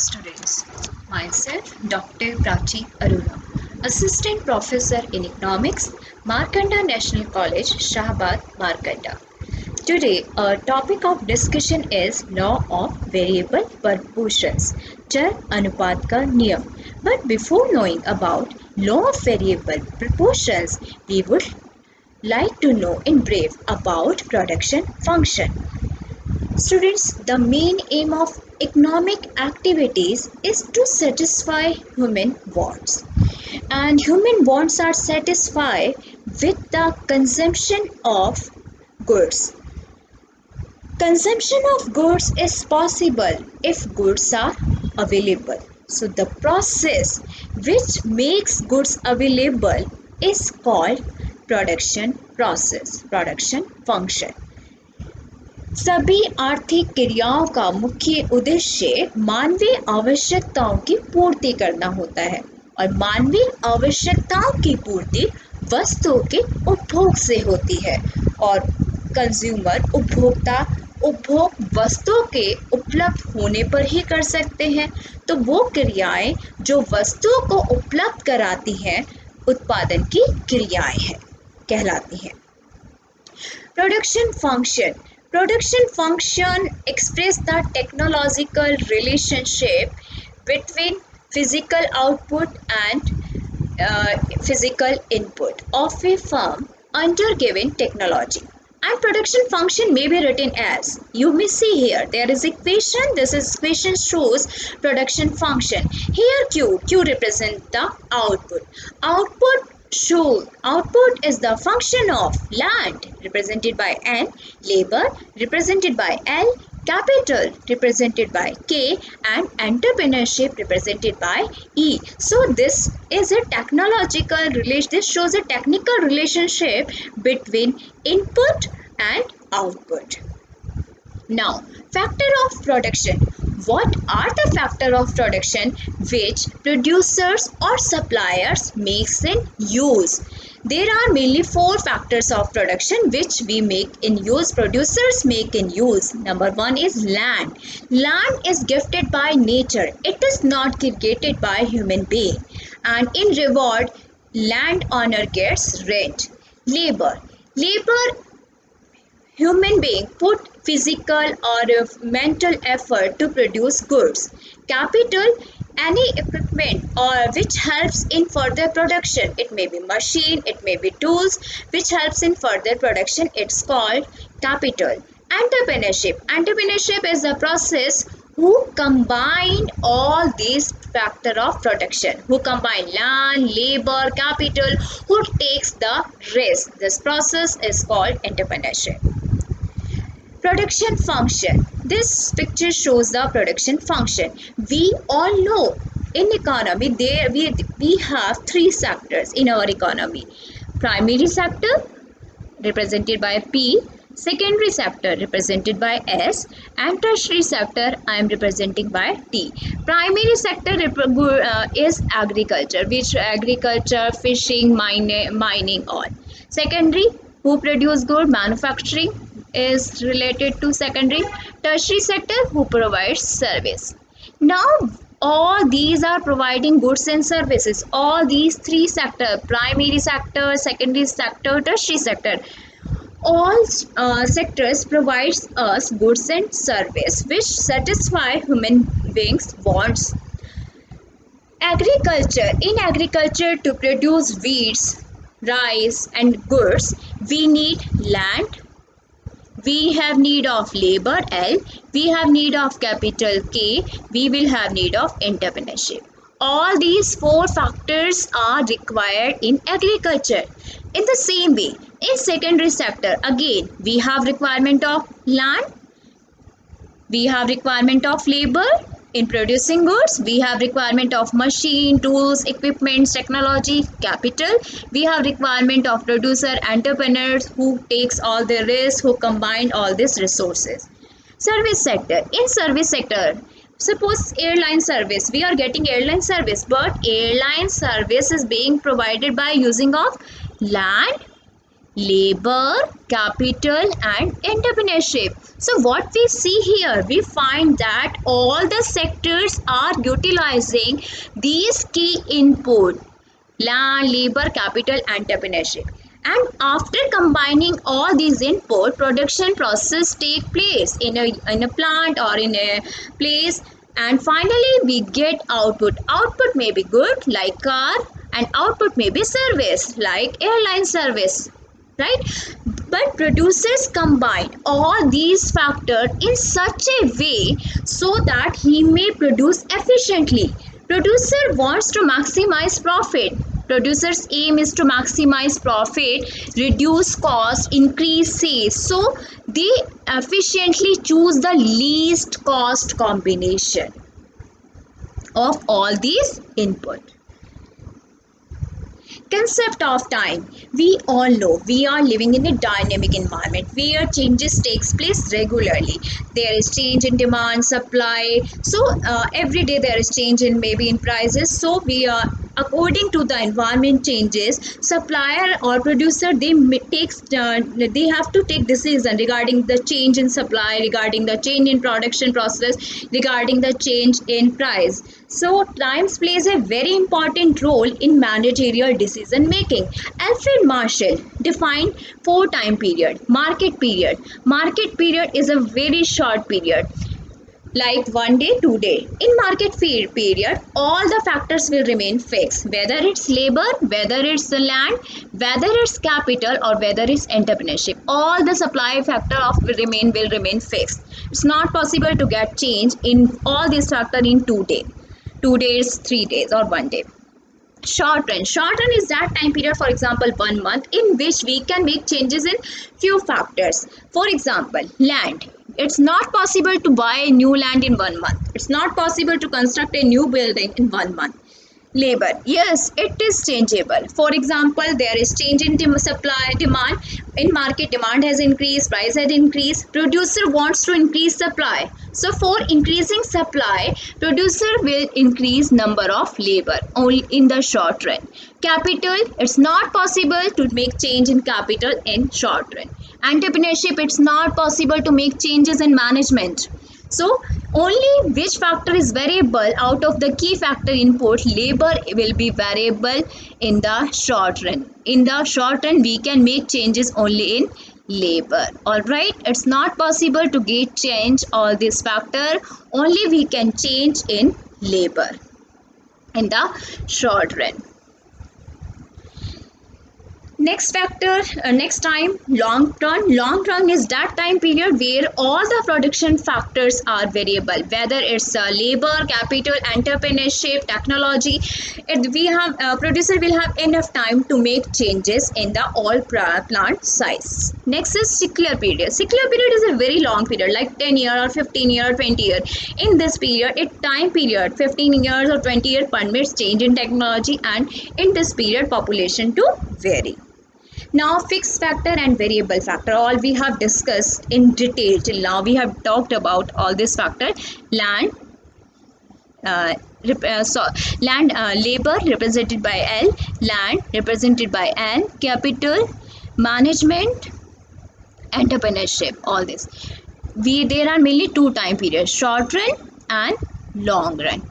students. Myself, Dr. Prachi Aruna, Assistant Professor in Economics, Markanda National College, Shahabad, Markanda. Today, our topic of discussion is Law of Variable Proportions, चर अनुपात का नियम. But before knowing about Law of Variable Proportions, we would like to know in brief about production function. Students, the main aim of economic activities is to satisfy human wants. And human wants are satisfied with the consumption of goods. Consumption of goods is possible if goods are available. So the process which makes goods available is called production process, production function. सभी आर्थिक क्रियाओं का मुख्य उद्देश्य मानवीय आवश्यकताओं की पूर्ति करना होता है और मानवीय आवश्यकताओं की पूर्ति वस्तुओं के उपभोग से होती है और कंज्यूमर उपभोक्ता उपभोग वस्तुओं के उपलब्ध होने पर ही कर सकते हैं. तो वो क्रियाएं जो वस्तुओं को उपलब्ध कराती हैं उत्पादन की क्रियाएं हैं कहलाती हैं. Production function express the technological relationship between physical output and physical input of a firm under given technology. And production function may be written as, you may see here, there is equation, this is equation shows production function. Here Q represents the output. Output is the function of land represented by N, labor represented by L, capital represented by K, and entrepreneurship represented by E. So this is a technological relation. This shows a technical relationship between input and output. Now, factor of production. What are the factor of production which producers or suppliers makes in use? There are mainly four factors of production which we make in use, producers make in use. Number one is land. Land is gifted by nature. It is not created by human being. And in reward, landowner gets rent. Labor. Human being put physical or mental effort to produce goods. Capital, any equipment or which helps in further production. It may be machine, it may be tools which helps in further production. It's called capital. Entrepreneurship is the process who combine all these factor of production, who combine land, labor, capital, who takes the risk. This process is called entrepreneurship. Production function. This picture shows the production function. We all know in economy we have three sectors in our economy. Primary sector represented by P, secondary sector represented by S, and tertiary sector I am representing by T. Primary sector is agriculture, which agriculture, fishing, mining all. Secondary, who produce good, manufacturing is related to secondary. Tertiary sector, who provides service. Now all these are providing goods and services. All these three sectors, primary sector, secondary sector, tertiary sector, all sectors provides us goods and service which satisfy human beings wants. In agriculture to produce wheats, rice and goods, we need land, we have need of labor L, we have need of capital K, we will have need of entrepreneurship. All these four factors are required in agriculture. In the same way, in secondary sector, again we have requirement of land, we have requirement of labor. In producing goods, we have requirement of machine, tools, equipments, technology, capital. We have requirement of producer, entrepreneurs who takes all the risk, who combine all these resources. Service sector. In service sector, suppose airline service, we are getting airline service, but airline service is being provided by using of land, labor, capital and entrepreneurship. So what we see here, we find that all the sectors are utilizing these key input: land, labor, capital, entrepreneurship. And after combining all these input, production process take place in a plant or in a place, and finally we get output. Output may be good like car, and output may be service like airline service, right? But producers combine all these factors in such a way so that he may produce efficiently. Producer wants to maximize profit. Producer's aim is to maximize profit, reduce cost, increase sales. So they efficiently choose the least cost combination of all these input. Concept of time. We all know we are living in a dynamic environment where changes takes place regularly. There is change in demand, supply. So every day there is change in maybe in prices. So we are, according to the environment changes, supplier or producer they have to take decision regarding the change in supply, regarding the change in production process, regarding the change in price. So times plays a very important role in managerial decision making. Alfred Marshall defined four time period. Market period. Market period is a very short period, like 1 day, 2 day. In market period, all the factors will remain fixed, whether it's labor, whether it's the land, whether it's capital, or whether it's entrepreneurship. All the supply factor of will remain fixed. It's not possible to get change in all these factor in 2 day, 2 days, 3 days, or 1 day. Short run. Short run is that time period, for example 1 month, in which we can make changes in few factors. For example, land. It's not possible to buy a new land in 1 month. It's not possible to construct a new building in 1 month. Labor, yes, it is changeable. For example, there is change in supply, demand. In market, demand has increased, price has increased, producer wants to increase supply. So for increasing supply, producer will increase number of labor only in the short run. Capital, it's not possible to make change in capital in short run. Entrepreneurship, it's not possible to make changes in management. So only which factor is variable out of the key factor input, labor will be variable in the short run. In the short run, we can make changes only in labor. Alright, it's not possible to get change all this factor, only we can change in labor in the short run. Next factor, next time, long run. Long run is that time period where all the production factors are variable, whether it's labor, capital, entrepreneurship, technology. We have producer will have enough time to make changes in the all plant size. Next is secular period. Secular period is a very long period, like 10 year or 15 year or 20 year. In this period, it time period 15 years or 20 years permits change in technology, and in this period population to vary. Now fixed factor and variable factor, all we have discussed in detail till now. We have talked about all this factor. Land, labor represented by L, land represented by N, capital, management, entrepreneurship, all this. There are mainly two time periods, short run and long run.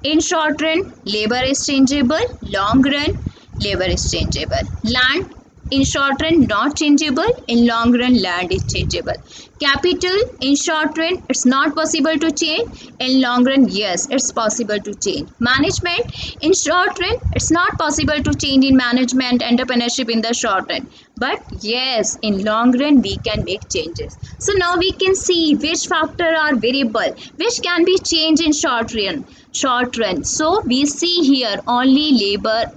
In short run, labor is changeable. Long run, labor is changeable. Land, in short run not changeable, in long run land is changeable. Capital, in short run it's not possible to change, in long run yes, it's possible to change. Management, in short run it's not possible to change in management, entrepreneurship in the short run, but yes, in long run we can make changes. So now we can see which factor are variable, which can be changed in short run. So we see here only labor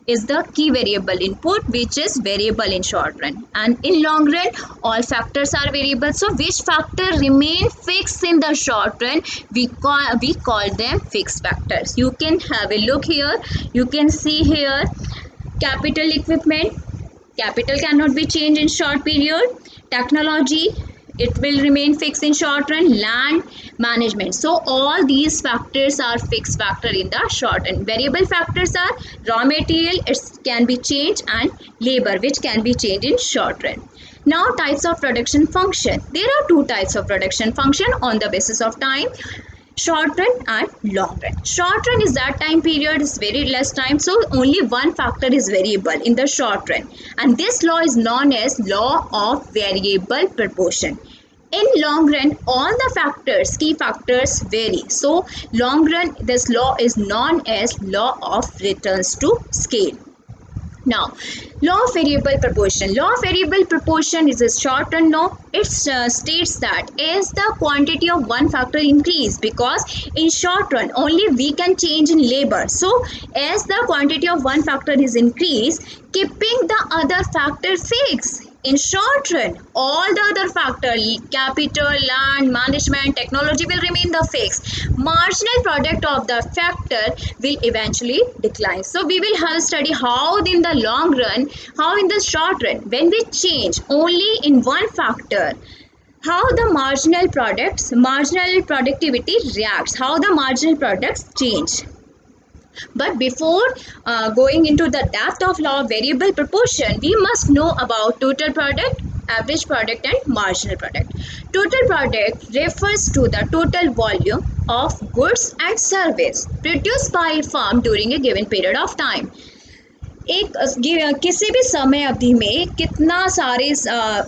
is the key variable input, which is variable in short run, and in long run all factors are variable. So which factor remain fixed in the short run, we call them fixed factors. You can have a look here, you can see here, capital equipment, capital cannot be changed in short period. Technology, it will remain fixed in short run. Land management, so all these factors are fixed factor in the short run. Variable factors are raw material, it can be changed, and labor, which can be changed in short run. Now, types of production function. There are two types of production function on the basis of time: short run and long run. Short run is that time period is very less time, so only one factor is variable in the short run, and this law is known as law of variable proportion. In long run, all the factors, key factors vary, so long run, this law is known as law of returns to scale. Now, law of variable proportion. Law of variable proportion is a short run law. It states that as the quantity of one factor increase, because in short run only we can change in labor. So, as the quantity of one factor is increased, keeping the other factor fixed. In short run, all the other factors, capital, land, management, technology, will remain the fixed. Marginal product of the factor will eventually decline. So we will have study how in the long run, how in the short run, when we change only in one factor, how the marginal productivity reacts, how the marginal products change. But before going into the depth of law of variable proportion, we must know about total product, average product, and marginal product. Total product refers to the total volume of goods and service produced by a firm during a given period of time. एक किसी भी समय अवधि में कितना सारे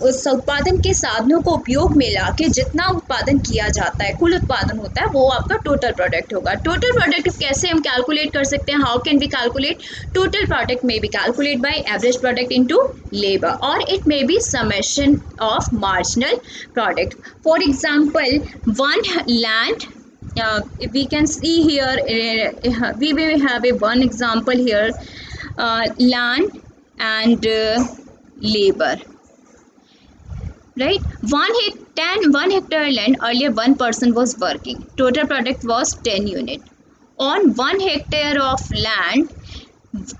उस उत्पादन के साधनों को उपयोग में ला के जितना उत्पादन किया जाता है, कुल उत्पादन होता है, वो आपका टोटल प्रोडक्ट होगा. टोटल प्रोडक्ट कैसे हम कैलकुलेट कर सकते हैं? How can we calculate? Total product में be calculate by average product into labour, और it may be summation of marginal product. For example, one land, we can see here, we will have a one example here, land and labor, right? 1 hectare land, earlier one person was working, total product was 10 unit. On 1 hectare of land,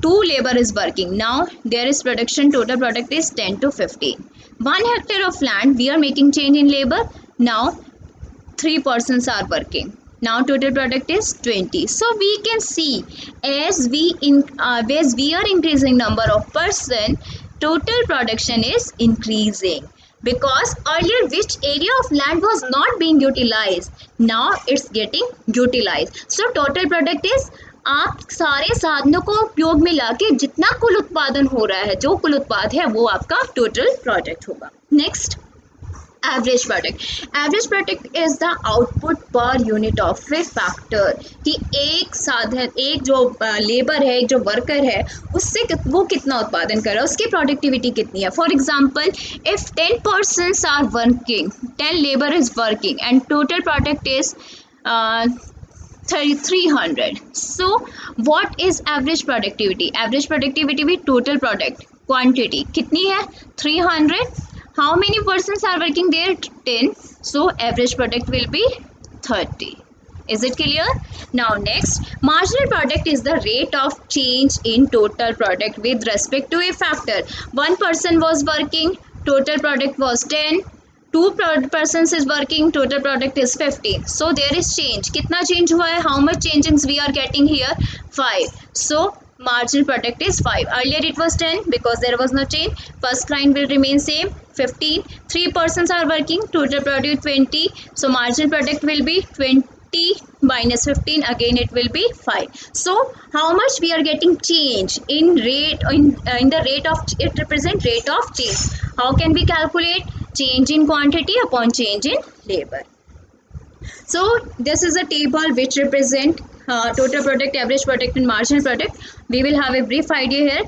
2 labor is working. Now there is production, total product is 10 to 15. 1 hectare of land, we are making change in labor. Now 3 persons are working. Now total product is 20. So we can see, as we are increasing number of person, total production is increasing, because earlier which area of land was not being utilized, now it's getting utilized. So total product is आप सारे साधनों को उपयोग में लाके जितना कुल उत्पादन हो रहा है, जो कुल उत्पाद है, वो आपका टोटल प्रोडक्ट होगा. Next, average product. Average product is the output per unit of A factor, कि एक साधन, एक जो लेबर है, जो वर्कर है, उससे वो कितना उत्पादन कर रहा है, उसकी प्रोडक्टिविटी कितनी है. For example, if 10 persons are working, 10 labour is working and total product is 300. So what is average productivity? Average productivity with total product quantity कितनी है? 300. How many persons are working there? 10. So average product will be 30. Is it clear? Now next, marginal product is the rate of change in total product with respect to a factor. One person was working, total product was 10. 2 persons is working, total product is 15. So there is change. कितना change हुआ है? How much changes we are getting here? 5. So marginal product is 5. Earlier it was 10 because there was no change. First line will remain same, 15. 3 persons are working, total product 20. So marginal product will be 20 minus 15, again it will be 5. So how much we are getting change in rate, in the rate of, it represent rate of change. How can we calculate? Change in quantity upon change in labor. So this is a table which represent total product, average product, and marginal product. We will have a brief idea here.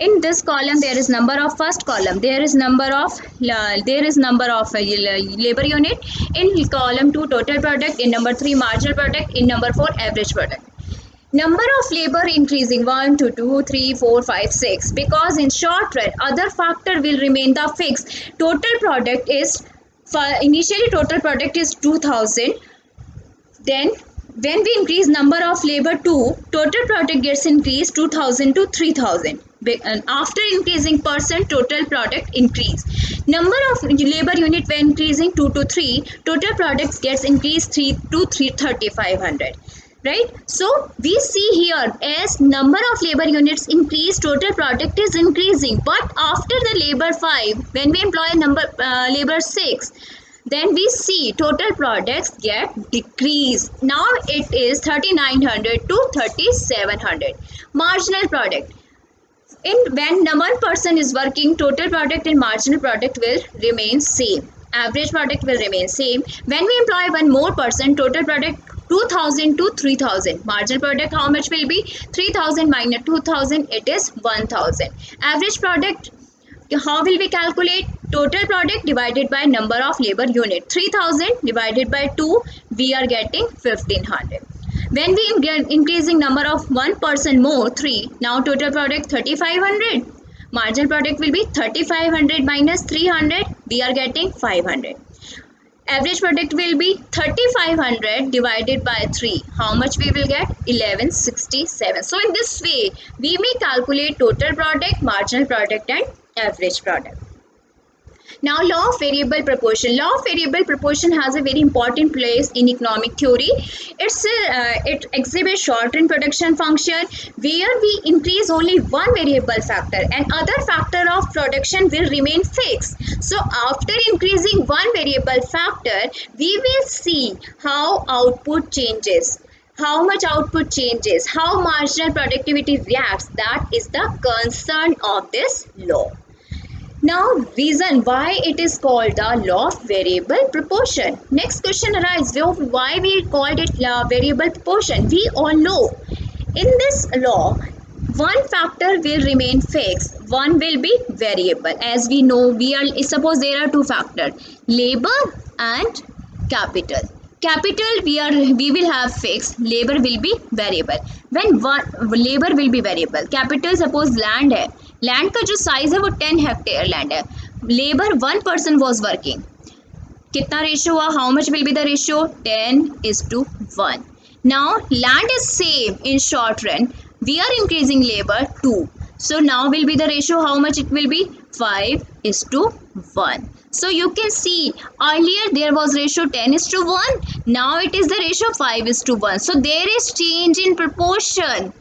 In this column there is number of, first column there is number of labor unit. In column 2 total product. In number 3 marginal product. In number 4 average product. Number of labor increasing 1 to 2 3 4 5 6, because in short run other factor will remain the fixed. Total product is, initially total product is 2000, then when we increase number of labor 2, total product gets increased 2000 to 3000. And after increasing percent, total product increase. Number of labor unit when increasing 2 to 3, total products gets increased 3 to 3500. Right, so we see here as number of labor units increase, total product is increasing, but after the labor 5, when we employ number labor 6, then we see total products get decreased. Now it is 3900 to 3700. Marginal product, in when one person is working, total product and marginal product will remain same, average product will remain same. When we employ one more person, total product 2000 to 3000, marginal product how much will be? 3000 minus 2000, it is 1000. Average product, how will we calculate? Total product divided by number of labor unit. 3000 divided by 2, we are getting 1500. When we get increasing number of one person more, 3, now total product 3500. Marginal product will be 3500 minus 300, we are getting 500. Average product will be 3500 divided by 3. How much we will get? 1167. So in this way, we may calculate total product, marginal product and average product. Now, law of variable proportion. Law of variable proportion has a very important place in economic theory. It exhibits short-run production function where we increase only one variable factor and other factor of production will remain fixed. So, after increasing one variable factor, we will see how output changes. How much output changes, how marginal productivity reacts, that is the concern of this law. Now, reason why it is called the law of variable proportion. Next question arises, why we called it variable proportion. We all know in this law, one factor will remain fixed, one will be variable. As we know, suppose there are two factors, labor and capital. Capital we will have fixed, labor will be variable. When one labor will be variable, capital suppose land है, land का जो size है वो 10 hectare land है, labour 1 person was working, कितना ratio हुआ? How much will be the ratio? 10:1. Now land is same in short run, we are increasing labour 2, so now will be the ratio, how much it will be? 5:1. So you can see earlier there was ratio 10:1, now it is the ratio 5:1. So there is change in proportion.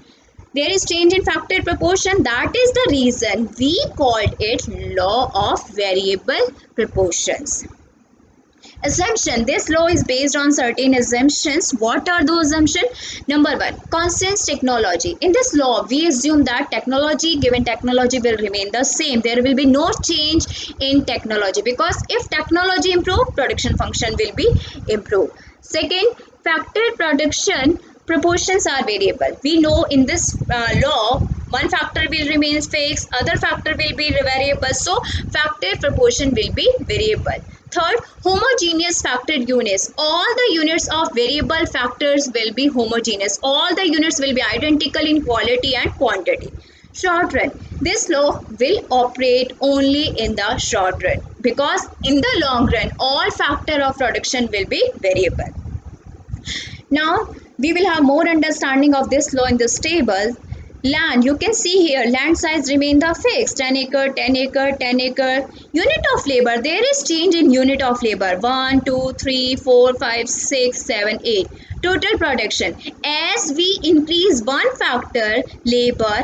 There is change in factor proportion. That is the reason we called it law of variable proportions. Assumption. This law is based on certain assumptions. What are those assumptions? Number 1, constant technology. In this law, we assume that given technology will remain the same. There will be no change in technology, because if technology improve, production function will be improved. Second, factor production proportions are variable. We know in this law, one factor will remain fixed, other factor will be variable. So factor proportion will be variable. Third, homogeneous factor units. All the units of variable factors will be homogeneous. All the units will be identical in quality and quantity. Short run. This law will operate only in the short run, because in the long run, all factor of production will be variable. Now, we will have more understanding of this law in this table. Land, you can see here, land size remain the fixed, 10 acre, 10 acre, 10 acre. Unit of labor, there is change in unit of labor, 1, 2, 3, 4, 5, 6, 7, 8. Total production, as we increase one factor, labor,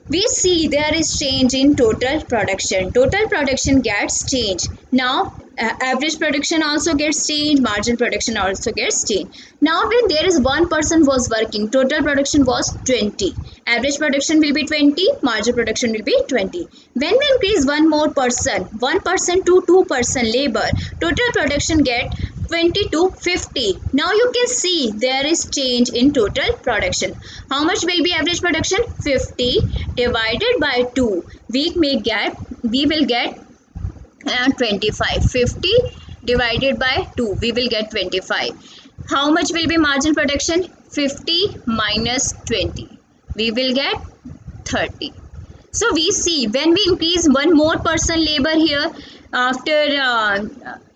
we see there is change in total production. Total production gets changed. Now, average production also gets changed, marginal production also gets changed. Now, when there is one person was working, total production was 20. Average production will be 20, marginal production will be 20. When we increase one more person, 1 person to 2 person labor, total production get 20 to 50. Now you can see there is change in total production. How much will be average production? 50 divided by 2. We will get 25. 50 divided by 2. We will get 25. How much will be marginal production? 50 minus 20. We will get 30. So we see when we increase one more person labor here, after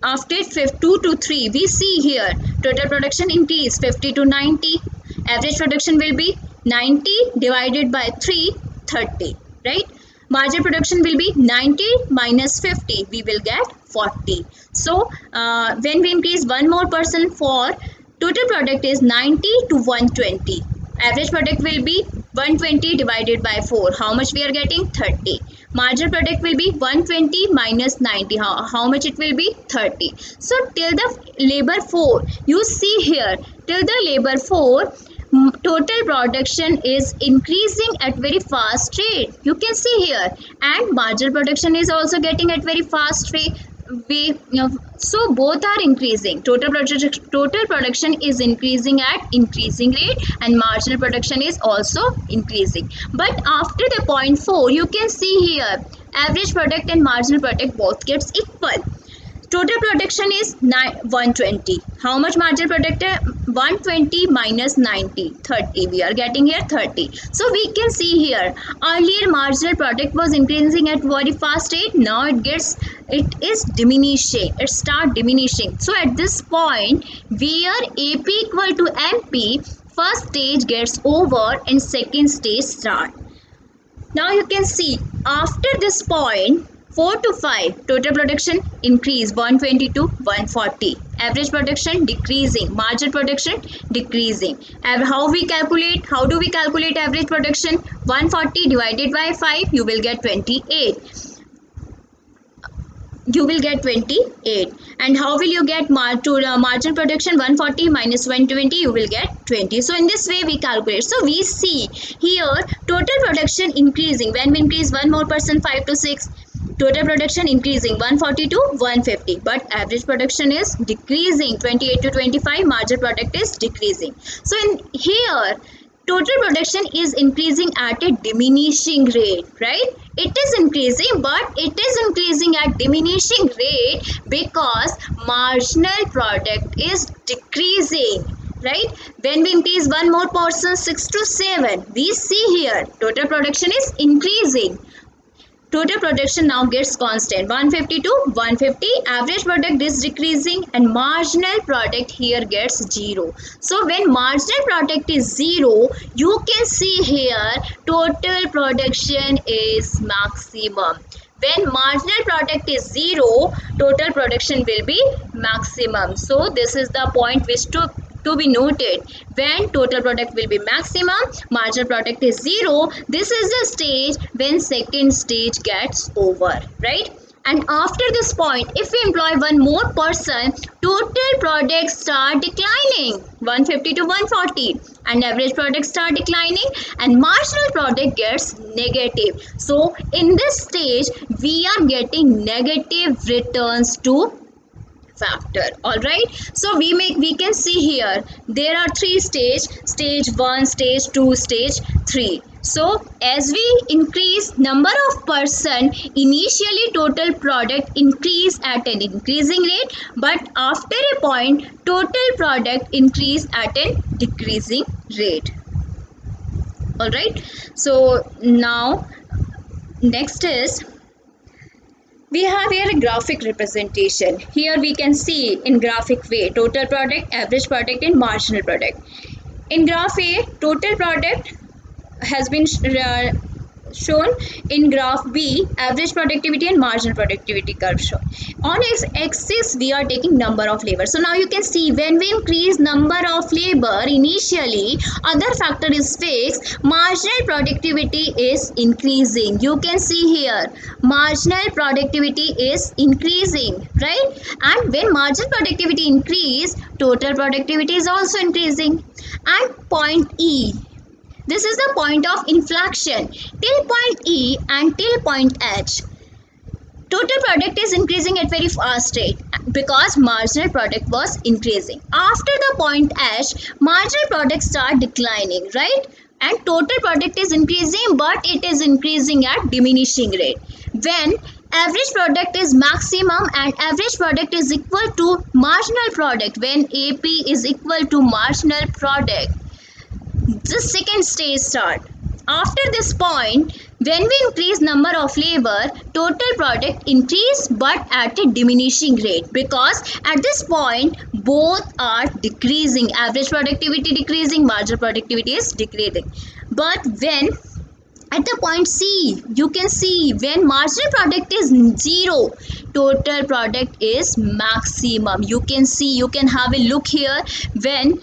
after 2 to 3, we see here total production increase 50 to 90. Average production will be 90 divided by 3, 30, right? Marginal production will be 90 minus 50, we will get 40. So when we increase one more percent, for total product is 90 to 120. Average product will be 120 divided by 4. How much we are getting? 30. Marginal product will be 120 minus 90. How much it will be? 30. So till the labor 4, you see here, till the labor 4, total production is increasing at very fast rate. You can see here, and marginal production is also getting at very fast rate. So both are increasing. Total production is increasing at increasing rate, and marginal production is also increasing. But after the point 4, you can see here, average product and marginal product both gets equal. Total production is 120. How much marginal product? 120 minus 90, 30. We are getting here 30. So we can see here, earlier marginal product was increasing at very fast rate. Now it is diminishing. It start diminishing. So at this point, where AP equal to MP, first stage gets over and second stage start. Now you can see, after this point 4 to 5, total production increase 120 to 140. Average production decreasing, marginal production decreasing. And how do we calculate average production? 140 divided by 5, you will get 28. And how will you get marginal production? 140 minus 120, you will get 20. So in this way we calculate. So we see here, total production increasing. When we increase one more percent, 5 to 6, total production increasing 140 to 150, but average production is decreasing 28 to 25. Marginal product is decreasing. So in here, total production is increasing at a diminishing rate, right? It is increasing, but it is increasing at diminishing rate because marginal product is decreasing, right? When we increase one more portion, 6 to 7, we see here total production is increasing. Total production now gets constant, 150 to 150. Average product is decreasing, and marginal product here gets 0. So when marginal product is 0, you can see here total production is maximum. When marginal product is 0, total production will be maximum. So this is the point which to be noted. When total product will be maximum, marginal product is 0, this is the stage when second stage gets over, right? And after this point, if we employ one more person, total products start declining, 150 to 140, and average products start declining, and marginal product gets negative. So in this stage, we are getting negative returns to factor. All right, so we can see here there are three stage 1, stage 2, stage 3. So as we increase number of person, initially total product increase at an increasing rate, but after a point total product increase at a decreasing rate. All right, so now next is, we have here a graphic representation. Here we can see in graphic way total product, average product, and marginal product. In graph A, total product has been shown. In graph B, average productivity and marginal productivity curve shown. On its axis, we are taking number of labor. So now you can see, when we increase number of labor, initially other factor is fixed, marginal productivity is increasing. You can see here marginal productivity is increasing, right? And when marginal productivity increase, total productivity is also increasing. And point E, this is the point of inflection. Till point E and till point H, total product is increasing at very fast rate because marginal product was increasing. After the point H, marginal product start declining, right? And total product is increasing, but it is increasing at diminishing rate. When average product is maximum and average product is equal to marginal product, when AP is equal to marginal product, the second stage start. After this point, when we increase number of labor, total product increase but at a diminishing rate, because at this point both are decreasing. Average productivity decreasing, marginal productivity is decreasing. But when at the point C, you can see when marginal product is zero, total product is maximum. You can see, you can have a look here. When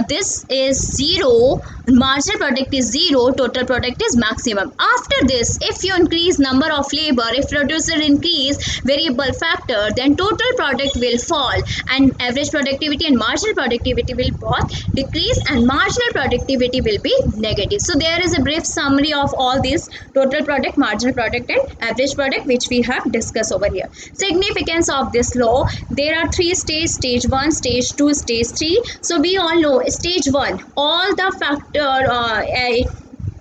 this is zero, marginal product is zero, total product is maximum. After this, if you increase number of labor, if producer increase variable factor, then total product will fall, and average productivity and marginal productivity will both decrease, and marginal productivity will be negative. So there is a brief summary of all these: total product, marginal product, and average product, which we have discussed over here. Significance of this law: there are three stages: stage 1, stage 2, stage 3. So we all know stage 1, all the factor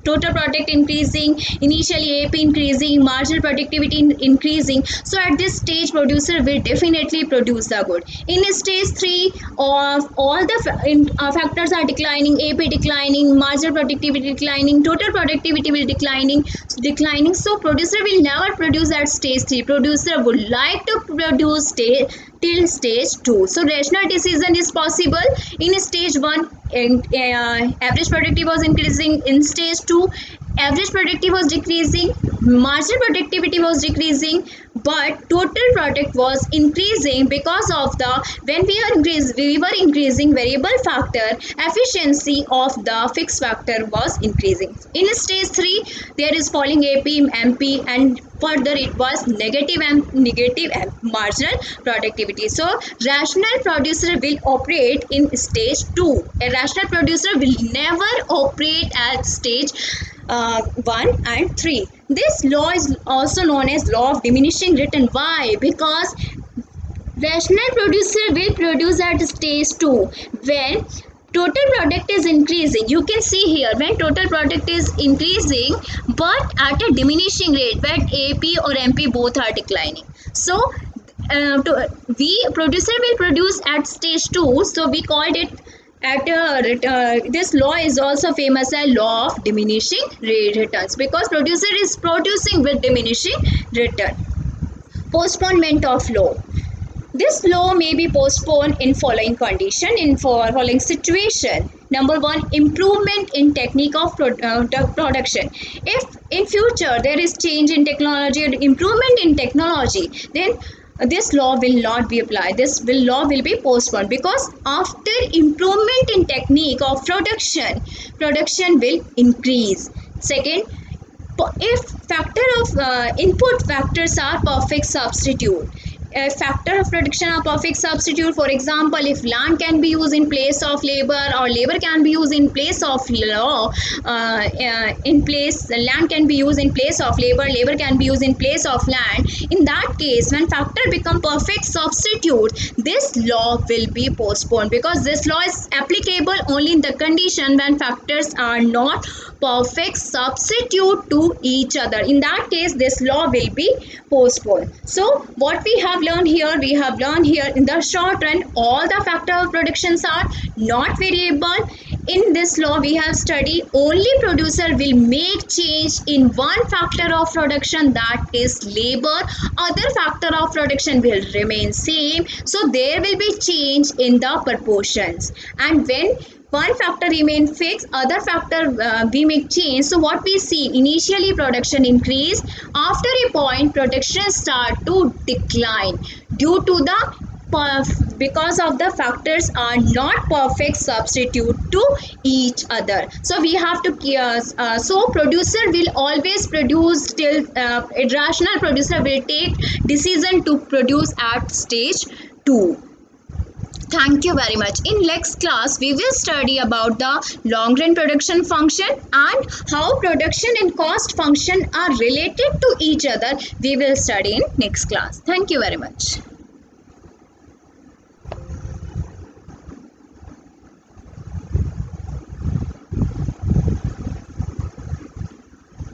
total product increasing, initially AP increasing, marginal productivity increasing. So at this stage, producer will definitely produce the good. In stage 3, of all the factors are declining: AP declining, marginal productivity declining, total productivity will declining. So producer will never produce at stage 3. Producer would like to produce till stage 2. So rational decision is possible. In stage 1, average productivity was increasing. In stage 2, average productivity was decreasing, marginal productivity was decreasing, but total product was increasing, because of the when we were increasing variable factor, efficiency of the fixed factor was increasing. In stage 3, there is falling AP, MP, and further it was negative and marginal productivity. So rational producer will operate in stage 2. A rational producer will never operate at stage 1 and 3. This law is also known as law of diminishing return. Why? Because rational producer will produce at stage 2 when total product is increasing. You can see here, when total product is increasing but at a diminishing rate, when AP or MP both are declining. So producer will produce at stage 2, so we called it this law is also famous as law of diminishing returns, because producer is producing with diminishing return. Postponement of law: this law may be postponed in following condition, in following situation. Number 1, improvement in technique of production. If in future there is change in technology or improvement in technology, then this law will not be applied. Law will be postponed, because after improvement in technique of production will increase. Second, if factor of input factors are perfect substitute, a factor of production are perfect substitute. For example, if land can be used in place of labor, or labor can be used in place of land can be used in place of labor can be used in place of land. In that case, when factor become perfect substitute, this law will be postponed, because this law is applicable only in the condition when factors are not perfect substitute to each other. In that case, this law will be postponed. So what we have learned here, in the short run, all the factor of productions are not variable. In this law, we have studied only producer will make change in one factor of production, that is labor. Other factor of production will remain same. So there will be change in the proportions, and when one factor remain fixed, other factor we make change. So what we see, initially production increase, after a point production start to decline due to the because of the factors are not perfect substitute to each other. So we have to so producer will always produce till a rational producer will take decision to produce at stage 2. Thank you very much. In next class, we will study about the long run production function and how production and cost function are related to each other. We will study in next class. Thank you very much.